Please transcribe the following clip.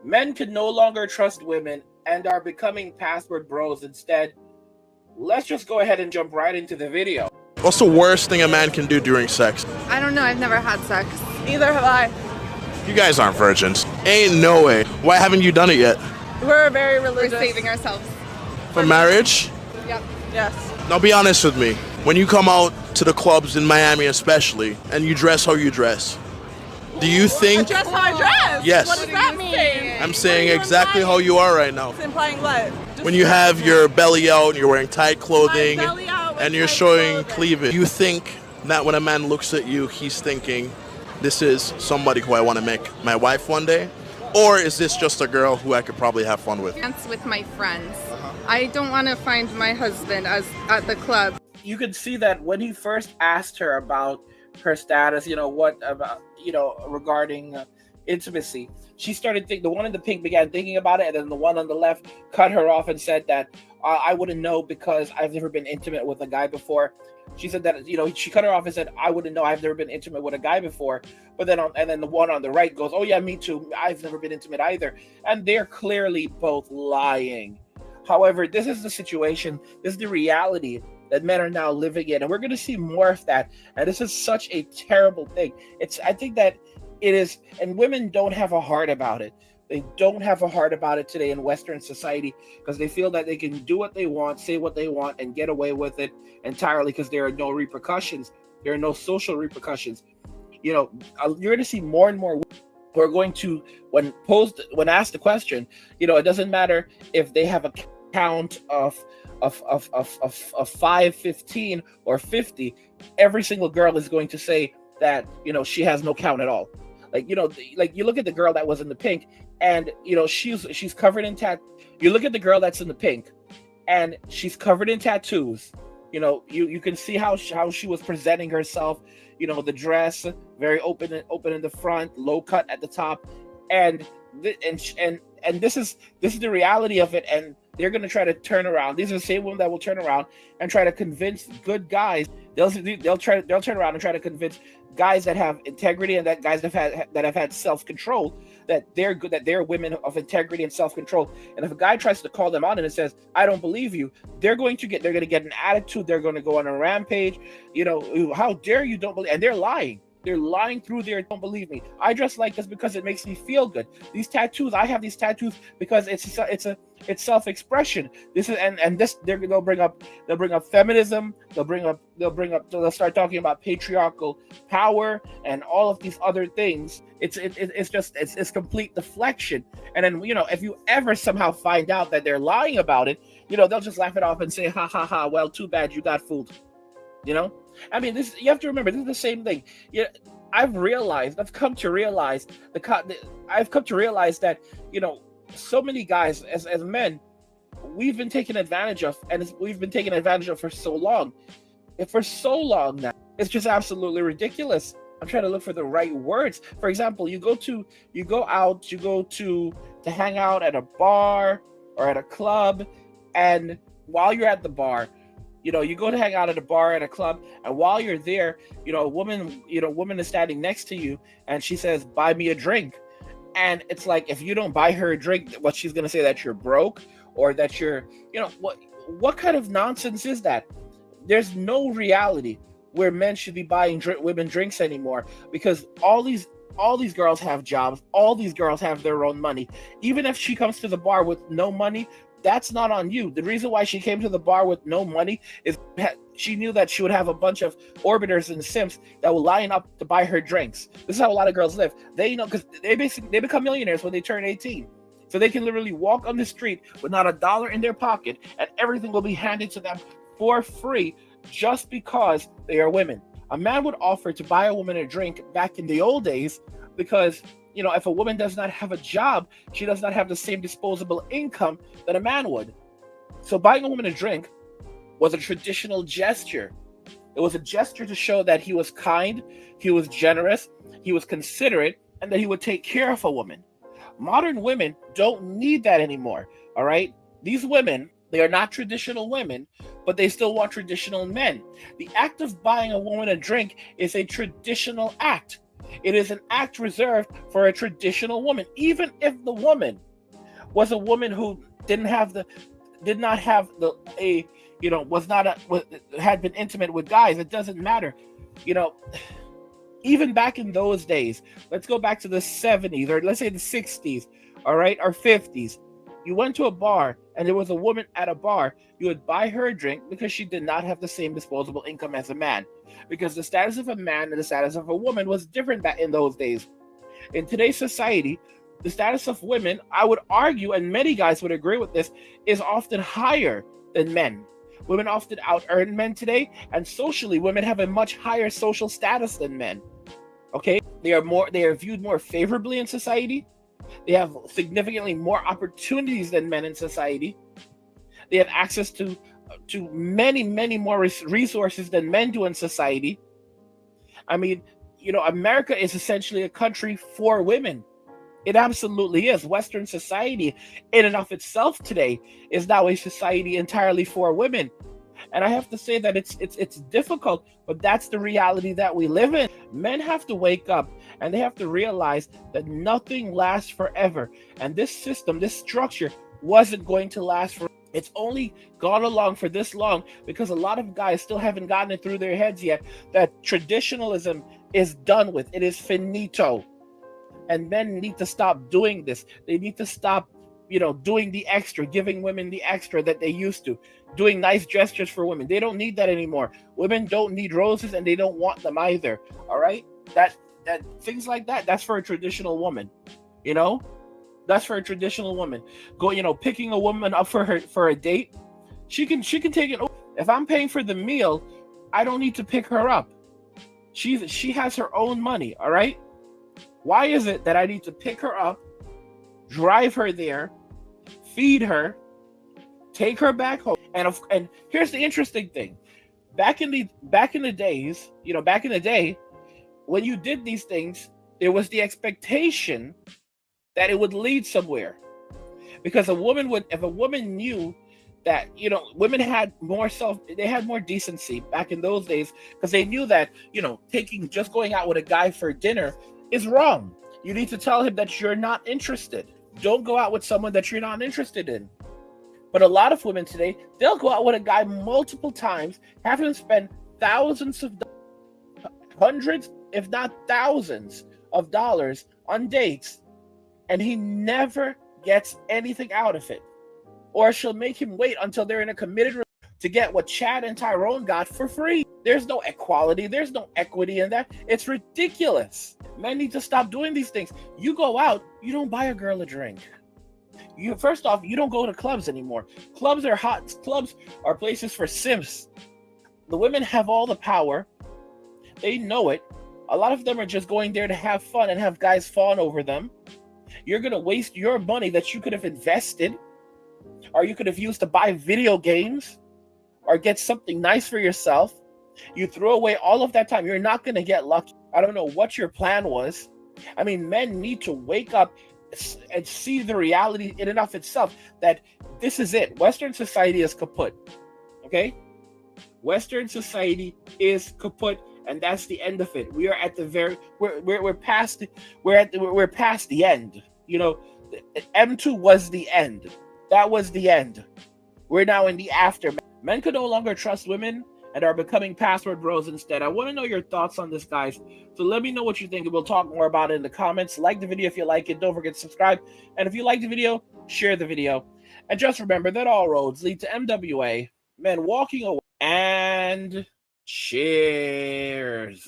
Men can no longer trust women and are becoming password bros instead. Let's just go ahead and jump right into the video. What's the worst thing a man can do during sex? I don't know. I've never had sex. Neither have I. You guys aren't virgins. Ain't no way. Why haven't you done it yet? We're very We're religious. saving ourselves. For marriage? Yep. Yes. Now be honest with me. When you come out to the clubs in Miami especially, and you dress how you dress, do you think... Dress how I dress? Yes. What does that mean? I'm saying exactly how you are right now. It's implying what? When you have your belly out and you're wearing tight clothing My belly out with and you're tight showing clothing. cleavage, you think that when a man looks at you, he's thinking, this is somebody who I want to make my wife one day? Or is this just a girl who I could probably have fun with? Dance with my friends. I don't want to find my husband at the club. You can see that when he first asked her about her status, regarding intimacy, she started thinking. The one in the pink began thinking about it, and then the one on the left cut her off and said that I wouldn't know because I've never been intimate with a guy before. She said that she cut her off and said I wouldn't know. I've never been intimate with a guy before. But then the one on the right goes, oh yeah, me too. I've never been intimate either. And they're clearly both lying. However, this is the situation. This is the reality that men are now living in, and we're going to see more of that. And this is such a terrible thing. I think that it is, and women don't have a heart about it. They don't have a heart about it today in Western society because they feel that they can do what they want, say what they want, and get away with it entirely because there are no repercussions. There are no social repercussions. You're going to see more and more who are going to, when asked the question, it doesn't matter if they have a count of 5, 15, or 50. Every single girl is going to say that she has no count at all. Like you look at the girl that was in the pink, and she's covered in You look at the girl that's in the pink, and she's covered in tattoos. You can see how she was presenting herself. The dress very open in the front, low cut at the top, and this is the reality of it. And they're going to try to turn around. These are the same women that will turn around and try to convince good guys. They'll turn around and try to convince guys that have integrity and that guys that have had self-control that they're good, that they're women of integrity and self-control. And if a guy tries to call them out and it says, I don't believe you, they're going to get an attitude. They're going to go on a rampage. How dare you don't believe? And they're lying. They're lying through their don't believe me. I dress like this because it makes me feel good. These tattoos, I have these tattoos because it's self-expression. This is and this they'll bring up feminism. They'll start talking about patriarchal power and all of these other things. It's complete deflection. And then if you ever somehow find out that they're lying about it, they'll just laugh it off and say ha ha ha. Well, too bad you got fooled. I mean, this, you have to remember, this is the same thing. I've come to realize that, so many guys as men, we've been taken advantage of, and we've been taken advantage of for so long. For so long now, it's just absolutely ridiculous. I'm trying to look for the right words. For example, you go to hang out at a bar or at a club, and while you're at the bar, you go to hang out at a bar at a club, and while you're there, a woman is standing next to you, and she says, "Buy me a drink." And it's like, if you don't buy her a drink, what she's gonna say, that you're broke, or that you're, what kind of nonsense is that? There's no reality where men should be buying women drinks anymore, because all these girls have jobs, all these girls have their own money. Even if she comes to the bar with no money, that's not on you. The reason why she came to the bar with no money is she knew that she would have a bunch of orbiters and simps that will line up to buy her drinks. This is how a lot of girls live. Because they become millionaires when they turn 18. So they can literally walk on the street with not $1 in their pocket, and everything will be handed to them for free just because they are women. A man would offer to buy a woman a drink back in the old days because if a woman does not have a job, she does not have the same disposable income that a man would. So buying a woman a drink was a traditional gesture. It was a gesture to show that he was kind, he was generous, he was considerate, and that he would take care of a woman. Modern women don't need that anymore, all right? These women, they are not traditional women, but they still want traditional men. The act of buying a woman a drink is a traditional act. It is an act reserved for a traditional woman. Even if the woman was a woman who did not have had been intimate with guys, it doesn't matter. Even back in those days, let's go back to the 70s, or let's say the 60s, all right, or 50s. You went to a bar and there was a woman at a bar. You would buy her a drink because she did not have the same disposable income as a man. Because the status of a man and the status of a woman was different back in those days. In today's society, the status of women, I would argue, and many guys would agree with this, is often higher than men. Women often out-earn men today, and socially, women have a much higher social status than men. Okay? They are viewed more favorably in society. They have significantly more opportunities than men in society. They have access to many, many more resources than men do in society. I mean, America is essentially a country for women. It absolutely is. Western society, in and of itself today, is now a society entirely for women. And I have to say that it's difficult, but that's the reality that we live in. Men have to wake up and they have to realize that nothing lasts forever. And this system, this structure, wasn't going to last forever. It's only gone along for this long because a lot of guys still haven't gotten it through their heads yet that traditionalism is done with. It is finito. And men need to stop doing this. They need to stop, doing the extra, giving women the extra that they used to, doing nice gestures for women. They don't need that anymore. Women don't need roses and they don't want them either. All right? That things like that, that's for a traditional woman. That's for a traditional woman. Picking a woman up for a date, she can take it. If I'm paying for the meal, I don't need to pick her up. She has her own money, all right? Why is it that I need to pick her up, drive her there, feed her, take her back home? And here's the interesting thing. Back in the day, when you did these things, there was the expectation that it would lead somewhere. Because if a woman knew that, women had more decency back in those days, because they knew that, just going out with a guy for dinner is wrong. You need to tell him that you're not interested. Don't go out with someone that you're not interested in. But a lot of women today, they'll go out with a guy multiple times, have him spend hundreds, if not thousands of dollars on dates, and he never gets anything out of it. Or she'll make him wait until they're in a committed relationship to get what Chad and Tyrone got for free. There's no equality. There's no equity in that. It's ridiculous. Men need to stop doing these things. You go out, you don't buy a girl a drink. First off, you don't go to clubs anymore. Clubs are hot. Clubs are places for simps. The women have all the power. They know it. A lot of them are just going there to have fun and have guys fawn over them. You're going to waste your money that you could have invested, or you could have used to buy video games, or get something nice for yourself. You throw away all of that time. You're not going to get lucky. I don't know what your plan was. I mean, men need to wake up and see the reality in and of itself that this is it. Western society is kaput. Okay? Western society is kaput, and that's the end of it. We are at the we're past the end. M2 was the end. That was the end. We're now in the aftermath. Men can no longer trust women and are becoming password bros instead. I want to know your thoughts on this, guys. So let me know what you think, and we'll talk more about it in the comments. Like the video if you like it. Don't forget to subscribe. And if you like the video, share the video. And just remember that all roads lead to MWA. Men walking away. And cheers.